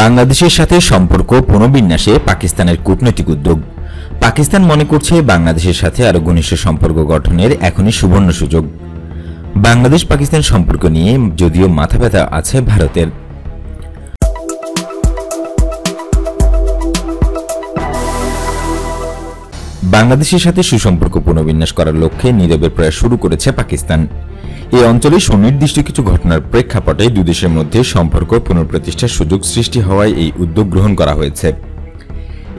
বাংলাদেশের সাথে সম্পর্ক পুনর্বিন্যাসে পাকিস্তানের কূটনৈতিক উদ্যোগ। পাকিস্তান মনে করছে বাংলাদেশের সাথে আরও ঘনিষ্ঠ সম্পর্ক গঠনের এখনই সুবর্ণ সুযোগ। বাংলাদেশ পাকিস্তান সম্পর্ক নিয়ে যদিও মাথা ব্যথা আছে ভারতের। বাংলাদেশের সাথে সুসম্পর্ক পুনর্বিন্যাস করার লক্ষ্যে নীরবে প্রয়াস শুরু করেছে পাকিস্তান। এই অঞ্চলে সুনির্দিষ্ট কিছু ঘটনার প্রেক্ষাপটে দুই দেশের মধ্যে সম্পর্ক পুনঃপ্রতিষ্ঠার সুযোগ সৃষ্টি হওয়ায় এই উদ্যোগ গ্রহণ করা হয়েছে।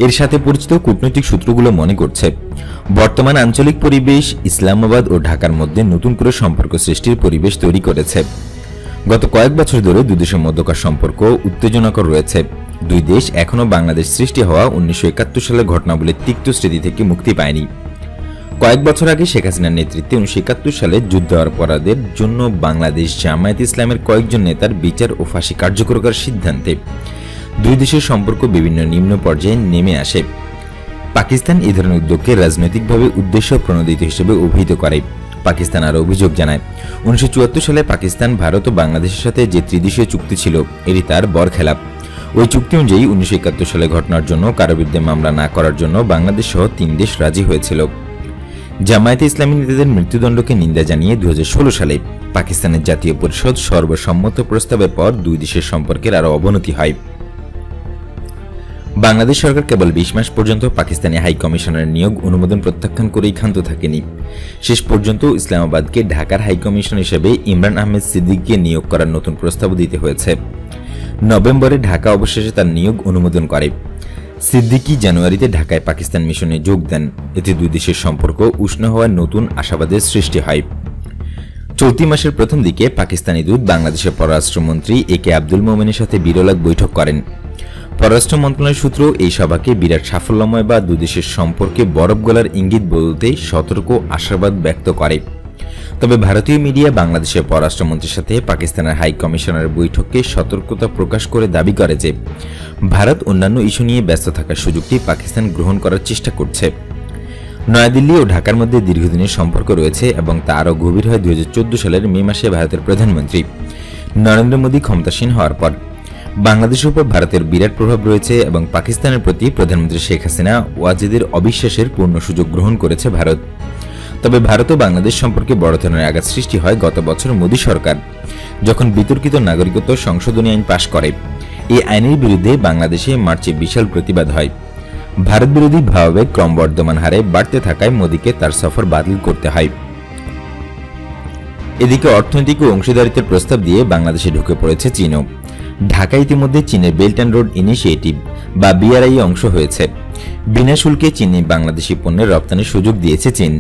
এর সাথে পরিচিত কূটনৈতিক সূত্রগুলো মনে করছে, বর্তমান আঞ্চলিক পরিবেশ ইসলামাবাদ ও ঢাকার মধ্যে নতুন করে সম্পর্ক সৃষ্টির পরিবেশ তৈরি করেছে। গত কয়েক বছর ধরে দুই দেশের মধ্যকার সম্পর্ক উত্তেজনাকর রয়েছে। দুই দেশ এখনও বাংলাদেশ সৃষ্টি হওয়া 1971 সালের ঘটনাবলীর তিক্ত স্মৃতি থেকে মুক্তি পায়নি। কয়েক বছর আগে শেখ হাসিনার নেতৃত্বে 1971 সালে যুদ্ধাপরাধের জন্য বাংলাদেশ জামায়াতে ইসলামের কয়েকজন নেতার বিচার ও ফাঁসি কার্যকর করার সিদ্ধান্তে দুই দেশের সম্পর্ক বিভিন্ন নিম্ন পর্যায়ে নেমে আসে। পাকিস্তান এই ধরনের উদ্যোগকে রাজনৈতিকভাবে উদ্দেশ্য প্রণোদিত হিসেবে অভিহিত করে। পাকিস্তান আরও অভিযোগ জানায়, 1974 সালে পাকিস্তান ভারত ও বাংলাদেশের সাথে যে ত্রিদেশীয় চুক্তি ছিল এটি তার বরখেলাপ। ওই চুক্তি অনুযায়ী 1971 সালে ঘটনার জন্য কারো বিরুদ্ধে মামলা না করার জন্য বাংলাদেশ সহ 3 দেশ রাজি হয়েছিল। জামায়াতে ইসলামী নেতাদের মৃত্যুদণ্ডকে নিন্দা জানিয়ে 2016 সালে পাকিস্তানের জাতীয় পরিষদ সর্বসম্মত প্রস্তাবের পর দুই দেশের সম্পর্কের আরও অবনতি হয়। বাংলাদেশ সরকার কেবল 20 মাস পর্যন্ত পাকিস্তানি হাই কমিশনারের নিয়োগ অনুমোদন প্রত্যাখ্যান করেই ক্ষান্ত থাকেনি। শেষ পর্যন্ত ইসলামাবাদকে ঢাকার হাই কমিশনার হিসেবে ইমরান আহমেদ সিদ্দিককে নিয়োগ করার নতুন প্রস্তাব দিতে হয়েছে। নভেম্বরে ঢাকা অবশেষে তার নিয়োগ অনুমোদন করে। সিদ্দিকি জানুয়ারিতে ঢাকায় পাকিস্তান মিশনে যোগ দেন। এতে দুই দেশের সম্পর্ক উষ্ণ হওয়ার নতুন আশাবাদের সৃষ্টি হয়। চলতি মাসের প্রথম দিকে পাকিস্তানি দূত বাংলাদেশের পররাষ্ট্রমন্ত্রী একে আব্দুল মোমেনের সাথে বিরল এক বৈঠক করেন। পররাষ্ট্র মন্ত্রণালয়ের সূত্র এই সভাকে বিরাট সাফল্যময় বা দুই দেশের সম্পর্কে বরফ গলার ইঙ্গিত বলতে সতর্ক আশাবাদ ব্যক্ত করে। তবে ভারতীয় মিডিয়া বাংলাদেশের পররাষ্ট্রমন্ত্রীর সাথে পাকিস্তানের হাই কমিশনারের বৈঠককে সতর্কতা প্রকাশ করে দাবি করে যে ভারত অন্যান্য ইস্যু নিয়ে ব্যস্ত থাকার সুযোগটি পাকিস্তান গ্রহণ করার চেষ্টা করছে। নয়াদিল্লি ও ঢাকার মধ্যে দীর্ঘদিনের সম্পর্ক রয়েছে এবং তা আরও গভীর হয় 2014 সালের মে মাসে ভারতের প্রধানমন্ত্রী নরেন্দ্র মোদী ক্ষমতাসীন হওয়ার পর। বাংলাদেশের উপর ভারতের বিরাট প্রভাব রয়েছে এবং পাকিস্তানের প্রতি প্রধানমন্ত্রী শেখ হাসিনা ওয়াজেদের অবিশ্বাসের পূর্ণ সুযোগ গ্রহণ করেছে ভারত। তবে ভারত ও বাংলাদেশ সম্পর্কে বড় ধরনের আঘাত সৃষ্টি হয় গত বছর মোদী সরকার যখন বিতর্কিত নাগরিকত্ব সংশোধনী আইন পাশ করে। এই আইনের বিরুদ্ধে বাংলাদেশে মার্চে বিশাল প্রতিবাদ হয়। ভারত বিরোধী ভাবাবেগ ক্রমবর্ধমান হারে বাড়তে থাকায় মোদীকে তার সফর বাতিল করতে হয়। এদিকে অর্থনৈতিক ও অংশীদারিত্বের প্রস্তাব দিয়ে বাংলাদেশে ঢুকে পড়েছে চীনও। ঢাকা ইতিমধ্যে চীনের বেল্ট অ্যান্ড রোড ইনিশিয়েটিভ বা বিআরআই অংশ হয়েছে। বিনা শুল্কে চীনে বাংলাদেশি পণ্যের রপ্তানির সুযোগ দিয়েছে চীন।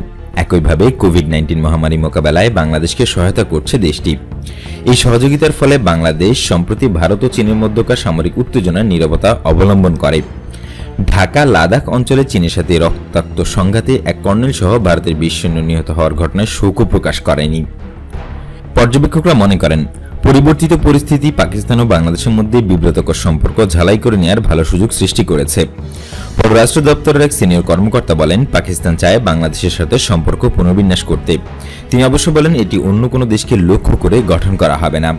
একইভাবে কোভিড-19 মহামারী মোকাবেলায় বাংলাদেশকে সহায়তা করছে দেশটি। এই সহযোগিতার ফলে বাংলাদেশ সম্প্রতি ভারত ও চীনের মধ্যকার সামরিক উত্তেজনার নীরবতা অবলম্বন করে। ঢাকা লাদাখ অঞ্চলে চীনের সাথে রক্তাক্ত সংঘাতে এক কর্নেল সহ ভারতের 20 সৈন্য নিহত হওয়ার ঘটনায় শোক প্রকাশ করেনি। পর্যবেক্ষকরা মনে করেন, পরিবর্তিত পরিস্থিতি পাকিস্তান ও বাংলাদেশের মধ্যে বিব্রতকর সম্পর্ক ঝালাই করে নেওয়ার ভালো সুযোগ সৃষ্টি করেছে। পররাষ্ট্র দপ্তরের এক সিনিয়র কর্মকর্তা বলেন, পাকিস্তান চায় বাংলাদেশের সাথে সম্পর্ক পুনর্বিন্যাস করতে। তিনি অবশ্য বলেন, এটি অন্য কোনো দেশকে লক্ষ্য করে গঠন করা হবে না।